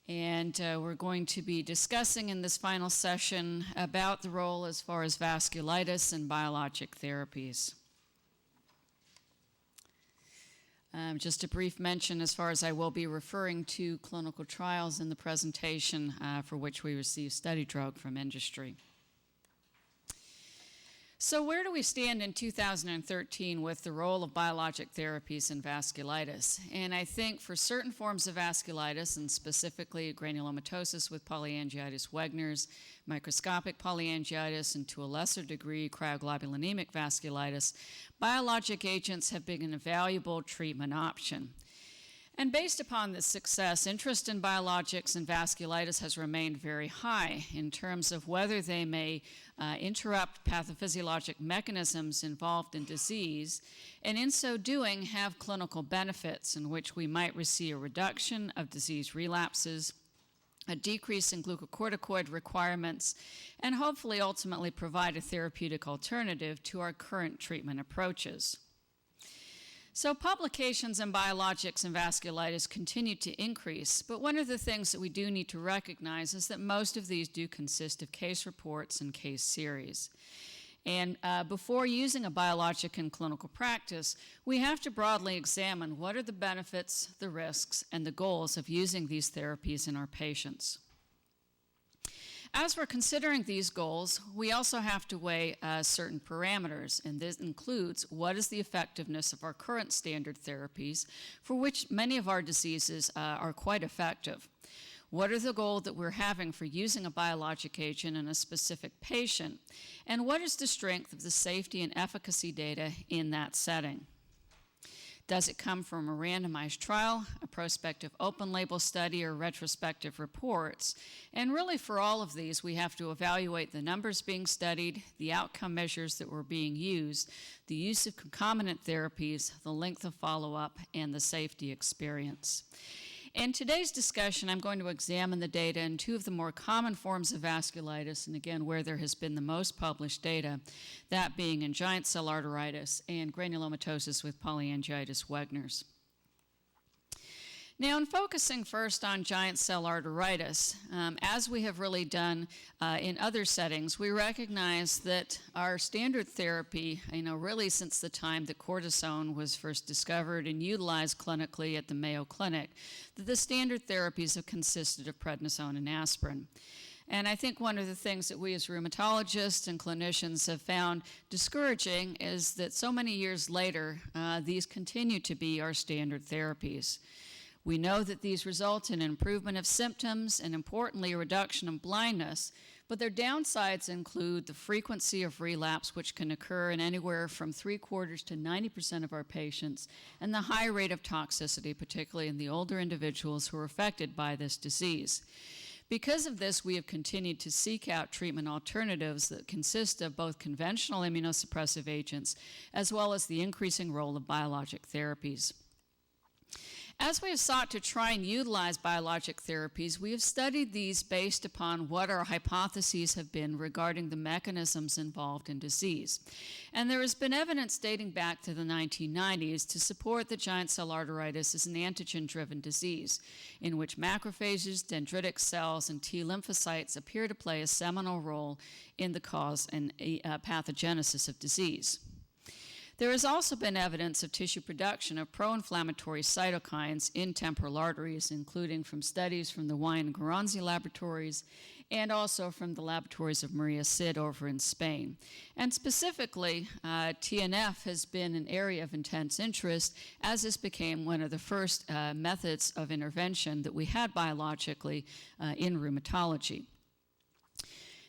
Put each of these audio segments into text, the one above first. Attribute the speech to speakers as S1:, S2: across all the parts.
S1: And we're going to be discussing in this final session about the role as far as vasculitis and biologic therapies. Just a brief mention as far as I will be referring to clinical trials in the presentation for which we receive study drug from industry. So where do we stand in 2013 with the role of biologic therapies in vasculitis? And I think for certain forms of vasculitis, and specifically granulomatosis with polyangiitis Wegener's, microscopic polyangiitis, and to a lesser degree cryoglobulonemic vasculitis, biologic agents have been a valuable treatment option. And based upon this success, interest in biologics and vasculitis has remained very high in terms of whether they may interrupt pathophysiologic mechanisms involved in disease, and in so doing have clinical benefits in which we might receive a reduction of disease relapses, a decrease in glucocorticoid requirements, and hopefully ultimately provide a therapeutic alternative to our current treatment approaches. So publications in biologics and vasculitis continue to increase, but one of the things that we do need to recognize is that most of these do consist of case reports and case series. And before using a biologic in clinical practice, we have to broadly examine what are the benefits, the risks, and the goals of using these therapies in our patients. As we're considering these goals, we also have to weigh certain parameters, and this includes what is the effectiveness of our current standard therapies, for which many of our diseases are quite effective. What are the goals that we're having for using a biologic agent in a specific patient, and what is the strength of the safety and efficacy data in that setting? Does it come from a randomized trial, a prospective open-label study, or retrospective reports? And really for all of these, we have to evaluate the numbers being studied, the outcome measures that were being used, the use of concomitant therapies, the length of follow-up, and the safety experience. In today's discussion, I'm going to examine the data in two of the more common forms of vasculitis, and again, where there has been the most published data, that being in giant cell arteritis and granulomatosis with polyangiitis Wegener's. Now, in focusing first on giant cell arteritis, as we have really done in other settings, we recognize that our standard therapy, really since the time that cortisone was first discovered and utilized clinically at the Mayo Clinic, that the standard therapies have consisted of prednisone and aspirin. And I think one of the things that we as rheumatologists and clinicians have found discouraging is that so many years later, these continue to be our standard therapies. We know that these result in an improvement of symptoms and, importantly, a reduction in blindness, but their downsides include the frequency of relapse, which can occur in anywhere from 3/4 to 90% of our patients, and the high rate of toxicity, particularly in the older individuals who are affected by this disease. Because of this, we have continued to seek out treatment alternatives that consist of both conventional immunosuppressive agents as well as the increasing role of biologic therapies. As we have sought to try and utilize biologic therapies, we have studied these based upon what our hypotheses have been regarding the mechanisms involved in disease. And there has been evidence dating back to the 1990s to support that giant cell arteritis is an antigen-driven disease, in which macrophages, dendritic cells, and T lymphocytes appear to play a seminal role in the cause and pathogenesis of disease. There has also been evidence of tissue production of pro-inflammatory cytokines in temporal arteries, including from studies from the Wine and Garanzi laboratories and also from the laboratories of Maria Cid over in Spain. And specifically, TNF has been an area of intense interest, as this became one of the first methods of intervention that we had biologically in rheumatology.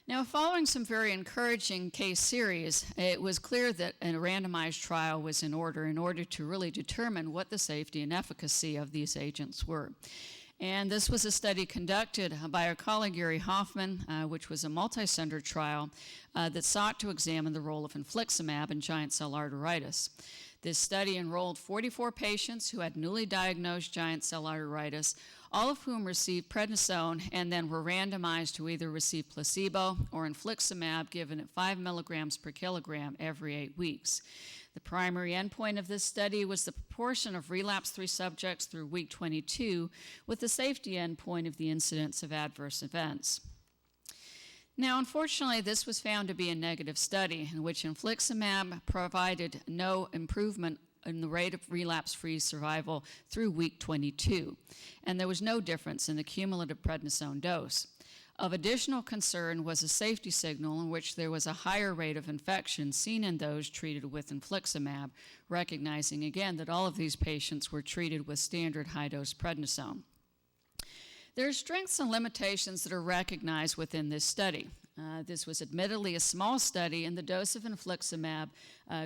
S1: Now, following some very encouraging case series, it was clear that a randomized trial was in order to really determine what the safety and efficacy of these agents were. And this was a study conducted by our colleague Gary Hoffman, which was a multi-center trial that sought to examine the role of infliximab in giant cell arteritis. This study enrolled 44 patients who had newly diagnosed giant cell arteritis, all of whom received prednisone and then were randomized to either receive placebo or infliximab given at 5 milligrams per kilogram every 8 weeks. The primary endpoint of this study was the proportion of relapse-free subjects through week 22, with the safety endpoint of the incidence of adverse events. Now, unfortunately, this was found to be a negative study in which infliximab provided no improvement in the rate of relapse-free survival through week 22, and there was no difference in the cumulative prednisone dose. Of additional concern was a safety signal in which there was a higher rate of infection seen in those treated with infliximab, recognizing again that all of these patients were treated with standard high-dose prednisone. There are strengths and limitations that are recognized within this study. This was admittedly a small study, and the dose of infliximab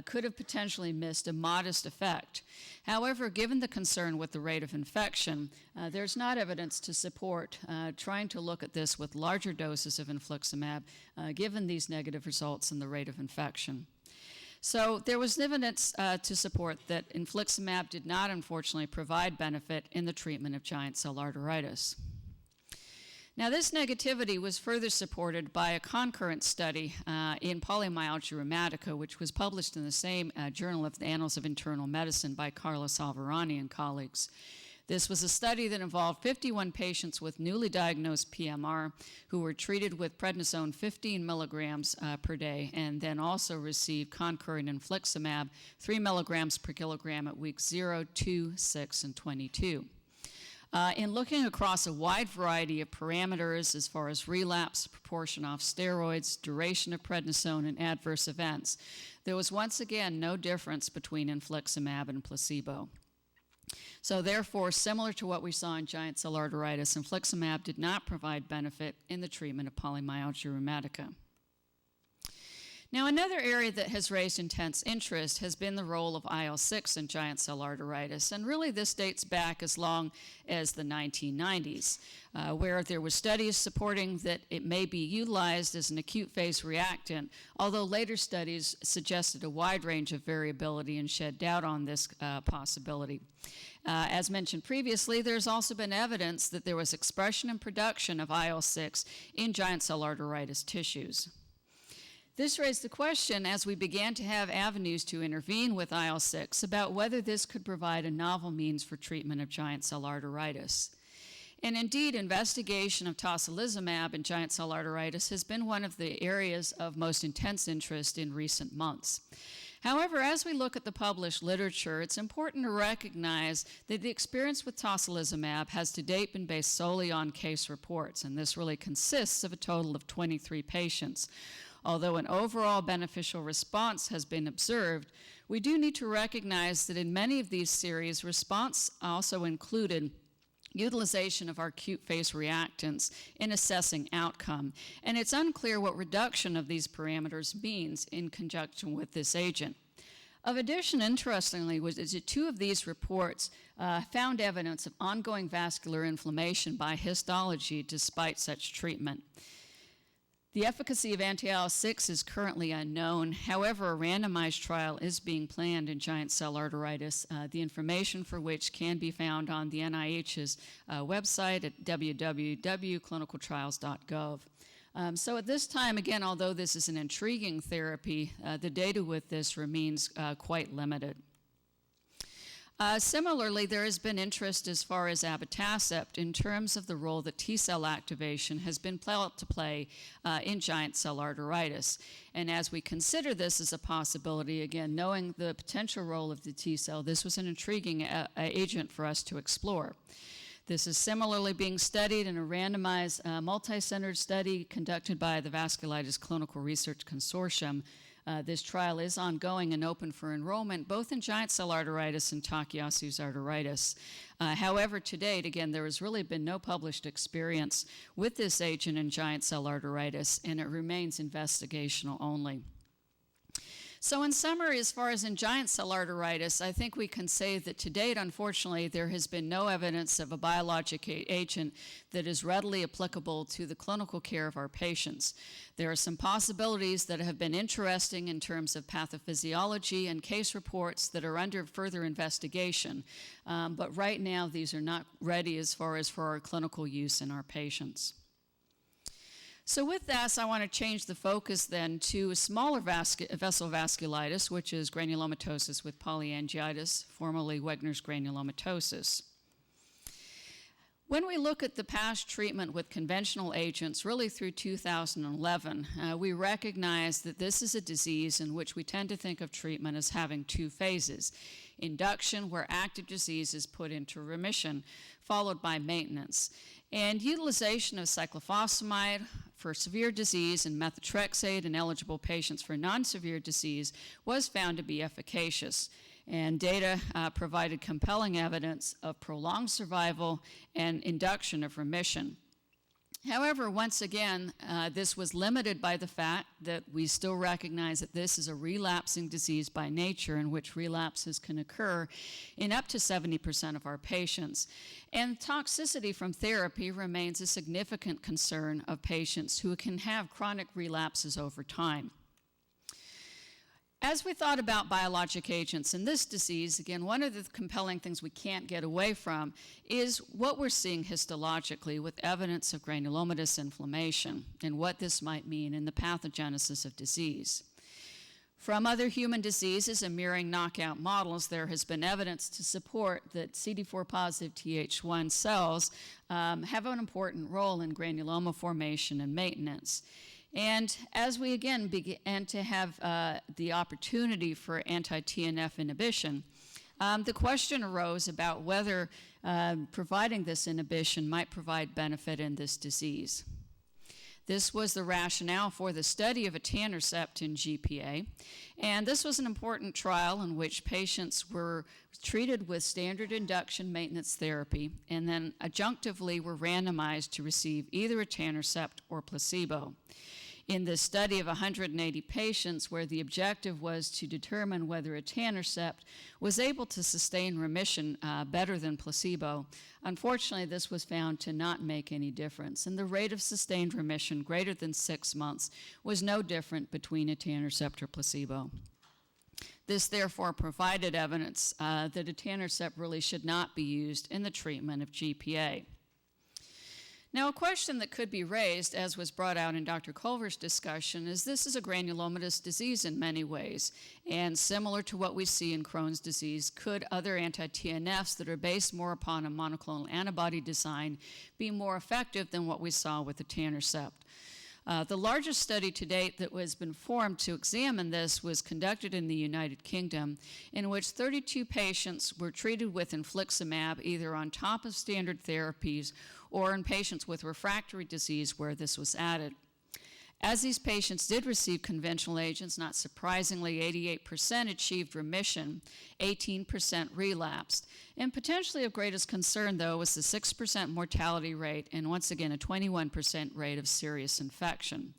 S1: could have potentially missed a modest effect. However, given the concern with the rate of infection, there's not evidence to support trying to look at this with larger doses of infliximab, given these negative results in the rate of infection. So there was evidence to support that infliximab did not, unfortunately, provide benefit in the treatment of giant cell arteritis. Now, this negativity was further supported by a concurrent study in polymyalgia rheumatica, which was published in the same Journal of the Annals of Internal Medicine by Carlos Alvarani and colleagues. This was a study that involved 51 patients with newly diagnosed PMR who were treated with prednisone 15 milligrams per day and then also received concurrent infliximab 3 milligrams per kilogram at weeks 0, 2, 6, and 22. In looking across a wide variety of parameters as far as relapse, proportion off steroids, duration of prednisone, and adverse events, there was once again no difference between infliximab and placebo. So therefore, similar to what we saw in giant cell arteritis, infliximab did not provide benefit in the treatment of polymyalgia rheumatica. Now, another area that has raised intense interest has been the role of IL-6 in giant cell arteritis, and really this dates back as long as the 1990s, where there were studies supporting that it may be utilized as an acute phase reactant, although later studies suggested a wide range of variability and shed doubt on this possibility. As mentioned previously, there's also been evidence that there was expression and production of IL-6 in giant cell arteritis tissues. This raised the question, as we began to have avenues to intervene with IL-6, about whether this could provide a novel means for treatment of giant cell arteritis. And indeed, investigation of tocilizumab in giant cell arteritis has been one of the areas of most intense interest in recent months. However, as we look at the published literature, it's important to recognize that the experience with tocilizumab has to date been based solely on case reports, and this really consists of a total of 23 patients. Although an overall beneficial response has been observed, we do need to recognize that in many of these series, response also included utilization of our acute phase reactants in assessing outcome, and it's unclear what reduction of these parameters means in conjunction with this agent. Of addition, interestingly, was that 2 of these reports found evidence of ongoing vascular inflammation by histology despite such treatment. The efficacy of anti-IL-6 is currently unknown. However, a randomized trial is being planned in giant cell arteritis, the information for which can be found on the NIH's website at www.clinicaltrials.gov. So at this time, again, although this is an intriguing therapy, the data with this remains quite limited. Similarly, there has been interest as far as Etanercept in terms of the role that T-cell activation has been felt to play in giant cell arteritis. And as we consider this as a possibility, again, knowing the potential role of the T-cell, this was an intriguing agent for us to explore. This is similarly being studied in a randomized multi-centered study conducted by the Vasculitis Clinical Research Consortium. This trial is ongoing and open for enrollment, both in giant cell arteritis and Takayasu's arteritis. However, to date, again, there has really been no published experience with this agent in giant cell arteritis, and it remains investigational only. So in summary, as far as in giant cell arteritis, I think we can say that to date, unfortunately, there has been no evidence of a biologic agent that is readily applicable to the clinical care of our patients. There are some possibilities that have been interesting in terms of pathophysiology and case reports that are under further investigation, but right now these are not ready as far as for our clinical use in our patients. So with this, I want to change the focus then to a smaller vessel vasculitis, which is granulomatosis with polyangiitis, formerly Wegener's granulomatosis. When we look at the past treatment with conventional agents, really through 2011, we recognize that this is a disease in which we tend to think of treatment as having two phases. Induction, where active disease is put into remission, followed by maintenance. And utilization of cyclophosphamide for severe disease and methotrexate in eligible patients for non-severe disease was found to be efficacious. And data provided compelling evidence of prolonged survival and induction of remission. However, once again, this was limited by the fact that we still recognize that this is a relapsing disease by nature, in which relapses can occur in up to 70% of our patients. And toxicity from therapy remains a significant concern of patients who can have chronic relapses over time. As we thought about biologic agents in this disease, again, one of the compelling things we can't get away from is what we're seeing histologically with evidence of granulomatous inflammation and what this might mean in the pathogenesis of disease. From other human diseases and mirroring knockout models, there has been evidence to support that CD4 positive Th1 cells have an important role in granuloma formation and maintenance. And as we again began to have the opportunity for anti-TNF inhibition, the question arose about whether providing this inhibition might provide benefit in this disease. This was the rationale for the study of Etanercept in GPA, and this was an important trial in which patients were treated with standard induction maintenance therapy and then adjunctively were randomized to receive either Etanercept or placebo. In this study of 180 patients, where the objective was to determine whether Etanercept was able to sustain remission better than placebo, unfortunately this was found to not make any difference, and the rate of sustained remission greater than 6 months was no different between Etanercept or placebo. This therefore provided evidence that Etanercept really should not be used in the treatment of GPA. Now, a question that could be raised, as was brought out in Dr. Culver's discussion, is this is a granulomatous disease in many ways, and similar to what we see in Crohn's disease, could other anti-TNFs that are based more upon a monoclonal antibody design be more effective than what we saw with the Etanercept? The largest study to date that has been formed to examine this was conducted in the United Kingdom, in which 32 patients were treated with infliximab either on top of standard therapies or in patients with refractory disease where this was added. As these patients did receive conventional agents, not surprisingly, 88% achieved remission, 18% relapsed. And potentially of greatest concern, though, was the 6% mortality rate and once again a 21% rate of serious infection.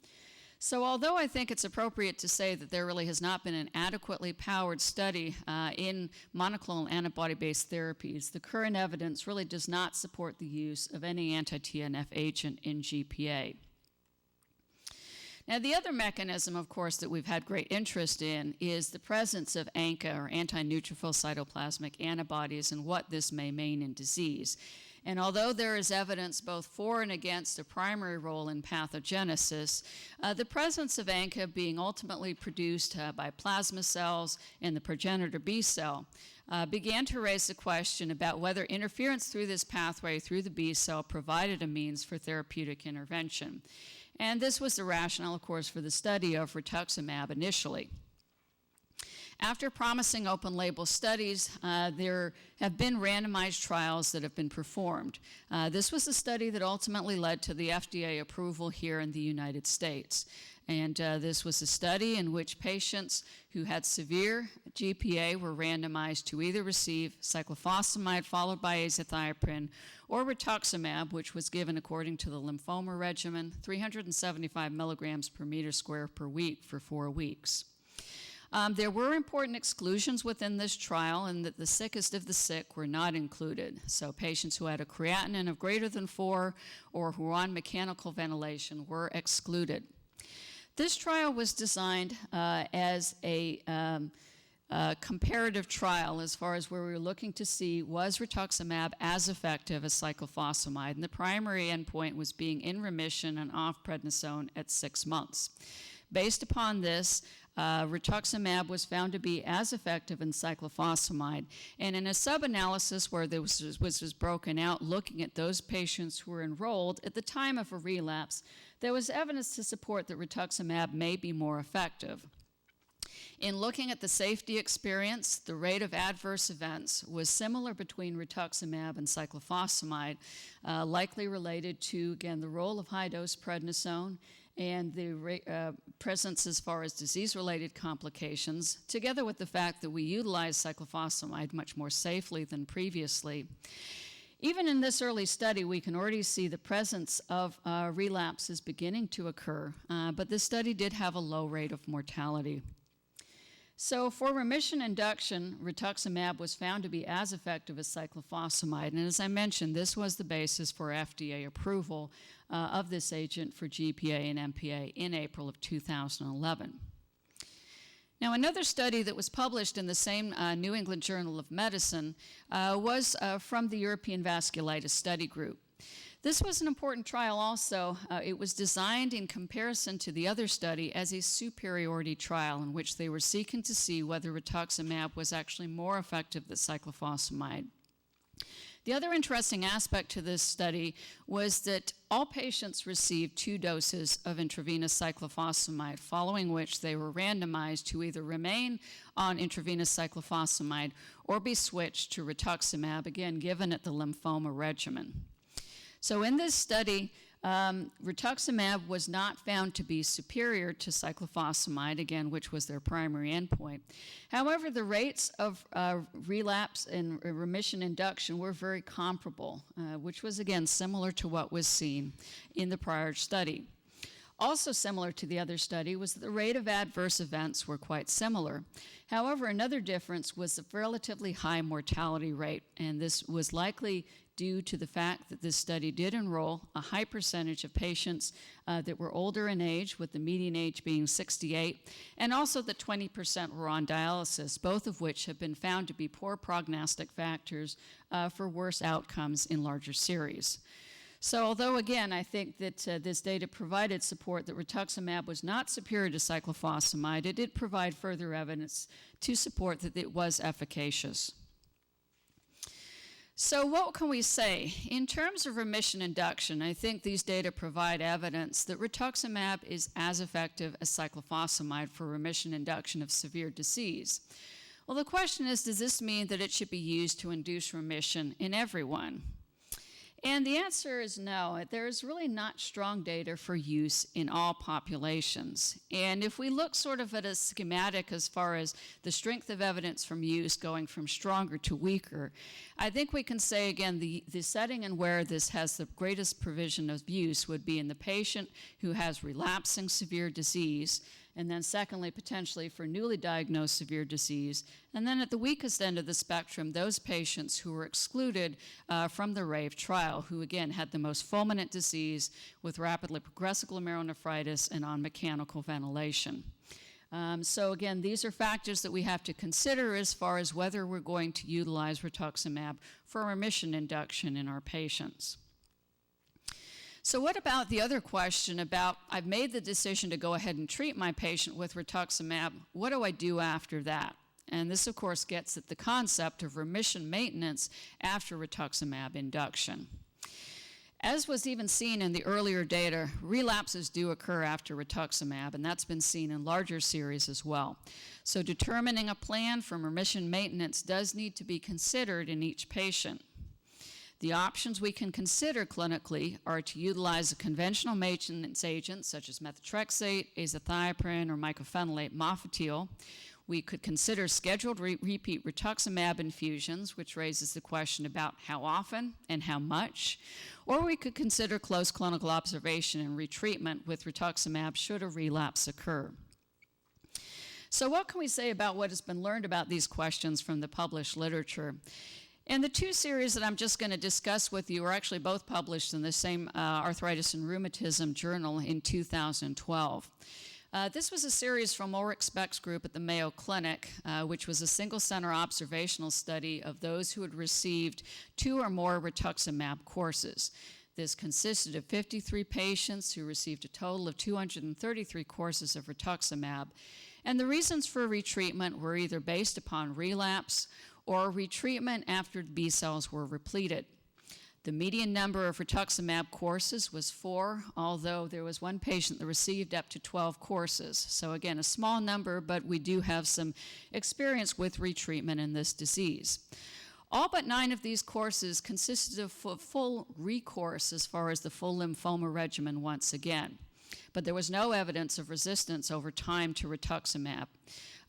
S1: So although I think it's appropriate to say that there really has not been an adequately powered study in monoclonal antibody-based therapies, the current evidence really does not support the use of any anti-TNF agent in GPA. Now, the other mechanism, of course, that we've had great interest in is the presence of ANCA, or anti-neutrophil cytoplasmic antibodies, and what this may mean in disease. And although there is evidence both for and against a primary role in pathogenesis, the presence of ANCA being ultimately produced by plasma cells and the progenitor B cell began to raise the question about whether interference through this pathway through the B cell provided a means for therapeutic intervention. And this was the rationale, of course, for the study of Rituximab initially. After promising open-label studies, there have been randomized trials that have been performed. This was a study that ultimately led to the FDA approval here in the United States. And this was a study in which patients who had severe GPA were randomized to either receive cyclophosphamide followed by azathioprine or rituximab, which was given according to the lymphoma regimen, 375 milligrams per meter square per week for 4 weeks. There were important exclusions within this trial, and that the sickest of the sick were not included. So patients who had a creatinine of greater than 4 or who were on mechanical ventilation were excluded. This trial was designed as a comparative trial as far as where we were looking to see was rituximab as effective as cyclophosphamide, and the primary endpoint was being in remission and off prednisone at 6 months. Based upon this, rituximab was found to be as effective as cyclophosphamide, and in a sub-analysis where this was broken out, looking at those patients who were enrolled at the time of a relapse, there was evidence to support that rituximab may be more effective. In looking at the safety experience, the rate of adverse events was similar between rituximab and cyclophosphamide, likely related to, again, the role of high-dose prednisone and the presence as far as disease-related complications, together with the fact that we utilize cyclophosphamide much more safely than previously. Even in this early study, we can already see the presence of relapses beginning to occur, but this study did have a low rate of mortality. So for remission induction, rituximab was found to be as effective as cyclophosphamide, and as I mentioned, this was the basis for FDA approval of this agent for GPA and MPA in April of 2011. Now, another study that was published in the same New England Journal of Medicine was from the European Vasculitis Study Group. This was an important trial also. It was designed in comparison to the other study as a superiority trial in which they were seeking to see whether rituximab was actually more effective than cyclophosphamide. The other interesting aspect to this study was that all patients received 2 doses of intravenous cyclophosphamide, following which they were randomized to either remain on intravenous cyclophosphamide or be switched to rituximab, again given at the lymphoma regimen. So in this study, rituximab was not found to be superior to cyclophosphamide, again, which was their primary endpoint. However, the rates of relapse and remission induction were very comparable, which was, again, similar to what was seen in the prior study. Also similar to the other study was that the rate of adverse events were quite similar. However, another difference was the relatively high mortality rate, and this was likely due to the fact that this study did enroll a high percentage of patients that were older in age, with the median age being 68, and also that 20% were on dialysis, both of which have been found to be poor prognostic factors for worse outcomes in larger series. So although, again, I think that this data provided support that rituximab was not superior to cyclophosphamide, it did provide further evidence to support that it was efficacious. So what can we say? In terms of remission induction, I think these data provide evidence that rituximab is as effective as cyclophosphamide for remission induction of severe disease. Well, the question is, does this mean that it should be used to induce remission in everyone? And the answer is no. There is really not strong data for use in all populations. And if we look sort of at a schematic as far as the strength of evidence from use going from stronger to weaker, I think we can say, again, the setting and where this has the greatest provision of use would be in the patient who has relapsing severe disease, and then secondly, potentially for newly diagnosed severe disease, and then at the weakest end of the spectrum, those patients who were excluded from the RAVE trial, who again had the most fulminant disease with rapidly progressive glomerulonephritis and on mechanical ventilation. So again, these are factors that we have to consider as far as whether we're going to utilize rituximab for remission induction in our patients. So what about the other question about, I've made the decision to go ahead and treat my patient with rituximab, what do I do after that? And this, of course, gets at the concept of remission maintenance after rituximab induction. As was even seen in the earlier data, relapses do occur after rituximab, and that's been seen in larger series as well. So determining a plan for remission maintenance does need to be considered in each patient. The options we can consider clinically are to utilize a conventional maintenance agent such as methotrexate, azathioprine, or mycophenolate mofetil. We could consider scheduled repeat rituximab infusions, which raises the question about how often and how much. Or we could consider close clinical observation and retreatment with rituximab should a relapse occur. So what can we say about what has been learned about these questions from the published literature? And the 2 series that I'm just going to discuss with you are actually both published in the same Arthritis and Rheumatism journal in 2012. This was a series from Ulrich Speck's group at the Mayo Clinic, which was a single-center observational study of those who had received 2 or more rituximab courses. This consisted of 53 patients who received a total of 233 courses of rituximab, and the reasons for retreatment were either based upon relapse or retreatment after B cells were repleted. The median number of rituximab courses was 4, although there was 1 patient that received up to 12 courses. So again, a small number, but we do have some experience with retreatment in this disease. All but 9 of these courses consisted of full recourse as far as the full lymphoma regimen once again. But there was no evidence of resistance over time to rituximab.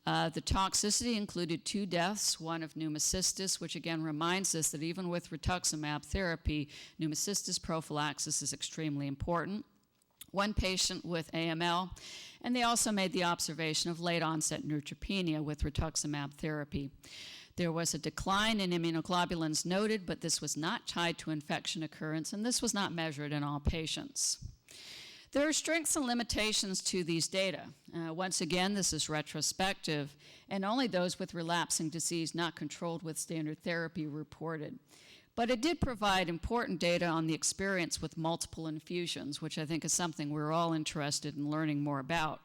S1: The toxicity included 2 deaths, one of pneumocystis, which again reminds us that even with rituximab therapy, pneumocystis prophylaxis is extremely important. 1 patient with AML, and they also made the observation of late-onset neutropenia with rituximab therapy. There was a decline in immunoglobulins noted, but this was not tied to infection occurrence, and this was not measured in all patients. There are strengths and limitations to these data. Once again, this is retrospective, and only those with relapsing disease not controlled with standard therapy reported. But it did provide important data on the experience with multiple infusions, which I think is something we're all interested in learning more about.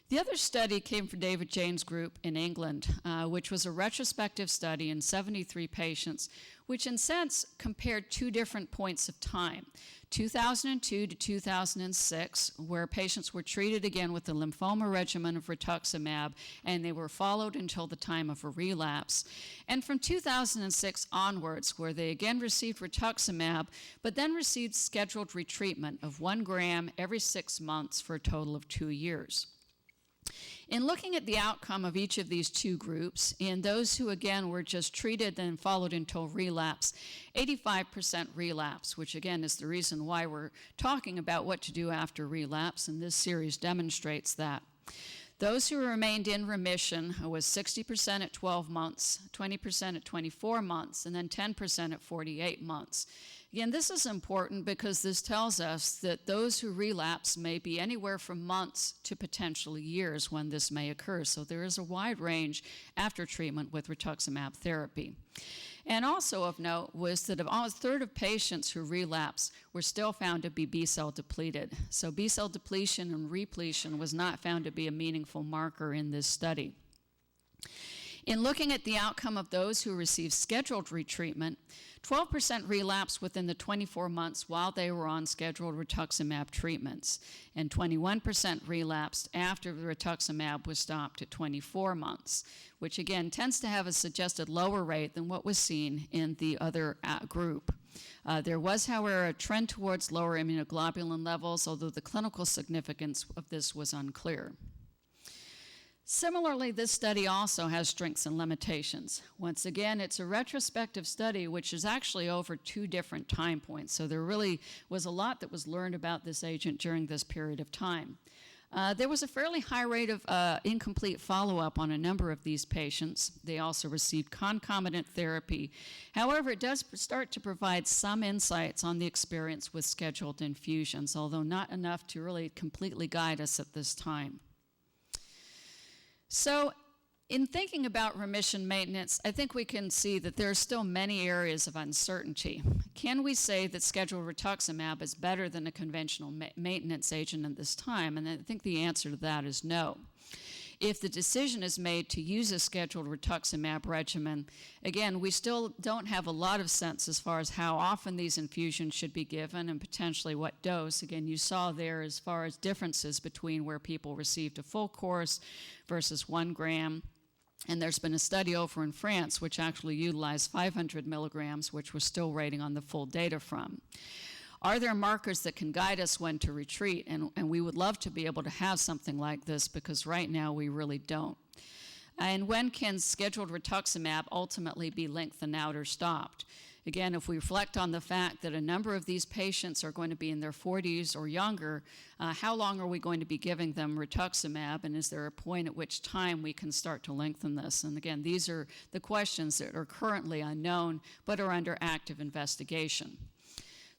S1: The other study came from David Jane's group in England, which was a retrospective study in 73 patients, which in a sense compared 2 different points of time. 2002 to 2006, where patients were treated again with the lymphoma regimen of rituximab, and they were followed until the time of a relapse. And from 2006 onwards, where they again received rituximab, but then received scheduled retreatment of 1 gram every 6 months for a total of 2 years. In looking at the outcome of each of these 2 groups, in those who again were just treated and followed until relapse, 85% relapse, which again is the reason why we're talking about what to do after relapse, and this series demonstrates that. Those who remained in remission was 60% at 12 months, 20% at 24 months, and then 10% at 48 months. Again, this is important because this tells us that those who relapse may be anywhere from months to potentially years when this may occur. So there is a wide range after treatment with rituximab therapy. And also of note was that almost a third of patients who relapsed were still found to be B-cell depleted. So B-cell depletion and repletion was not found to be a meaningful marker in this study. In looking at the outcome of those who received scheduled retreatment, 12% relapsed within the 24 months while they were on scheduled rituximab treatments, and 21% relapsed after the rituximab was stopped at 24 months, which again tends to have a suggested lower rate than what was seen in the other group. There was, however, a trend towards lower immunoglobulin levels, although the clinical significance of this was unclear. Similarly, this study also has strengths and limitations. Once again, it's a retrospective study, which is actually over 2 different time points. So there really was a lot that was learned about this agent during this period of time. There was a fairly high rate of incomplete follow-up on a number of these patients. They also received concomitant therapy. However, it does start to provide some insights on the experience with scheduled infusions, although not enough to really completely guide us at this time. So in thinking about remission maintenance, I think we can see that there are still many areas of uncertainty. Can we say that scheduled rituximab is better than a conventional maintenance agent at this time? And I think the answer to that is no. If the decision is made to use a scheduled rituximab regimen, again, we still don't have a lot of sense as far as how often these infusions should be given and potentially what dose. Again, you saw there as far as differences between where people received a full course versus 1 gram. And there's been a study over in France which actually utilized 500 milligrams, which we're still waiting on the full data from. Are there markers that can guide us when to retreat? And we would love to be able to have something like this because right now we really don't. And when can scheduled rituximab ultimately be lengthened out or stopped? Again, if we reflect on the fact that a number of these patients are going to be in their 40s or younger, how long are we going to be giving them rituximab, and is there a point at which time we can start to lengthen this? And again, these are the questions that are currently unknown but are under active investigation.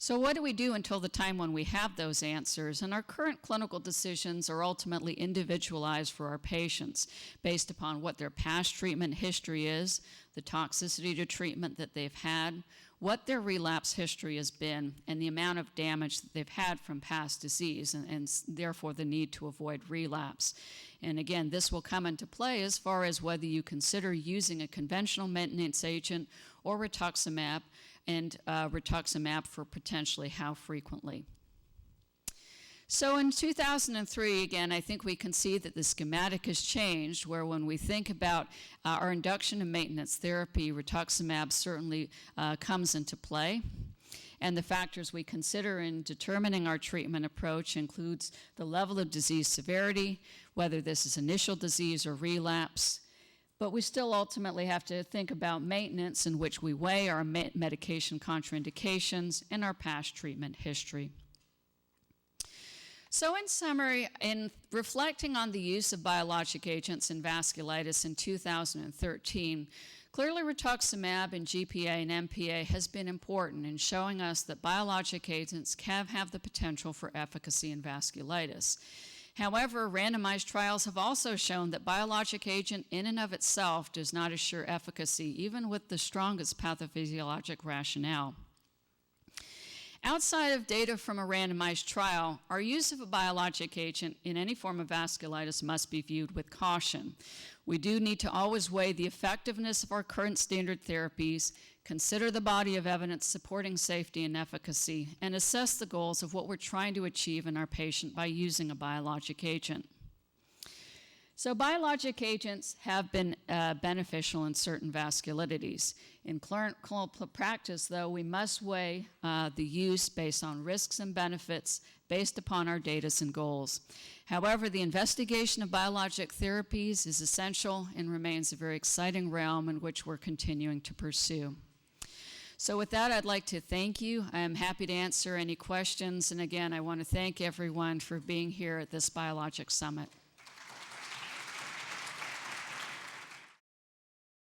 S1: So what do we do until the time when we have those answers? And our current clinical decisions are ultimately individualized for our patients based upon what their past treatment history is, the toxicity to treatment that they've had, what their relapse history has been, and the amount of damage that they've had from past disease, and therefore the need to avoid relapse. And again, this will come into play as far as whether you consider using a conventional maintenance agent or rituximab, and rituximab for potentially how frequently. So in 2003, again, I think we can see that the schematic has changed, where when we think about our induction and maintenance therapy, rituximab certainly comes into play. And the factors we consider in determining our treatment approach includes the level of disease severity, whether this is initial disease or relapse. But we still ultimately have to think about maintenance, in which we weigh our medication contraindications and our past treatment history. So in summary, in reflecting on the use of biologic agents in vasculitis in 2013, clearly rituximab in GPA and MPA has been important in showing us that biologic agents can have the potential for efficacy in vasculitis. However, randomized trials have also shown that biologic agent in and of itself does not assure efficacy, even with the strongest pathophysiologic rationale. Outside of data from a randomized trial, our use of a biologic agent in any form of vasculitis must be viewed with caution. We do need to always weigh the effectiveness of our current standard therapies, consider the body of evidence supporting safety and efficacy, and assess the goals of what we're trying to achieve in our patient by using a biologic agent. So biologic agents have been beneficial in certain vasculitides. In clinical practice, though, we must weigh the use based on risks and benefits based upon our data and goals. However, the investigation of biologic therapies is essential and remains a very exciting realm in which we're continuing to pursue. So with that, I'd like to thank you. I'm happy to answer any questions. And again, I want to thank everyone for being here at this Biologic Summit.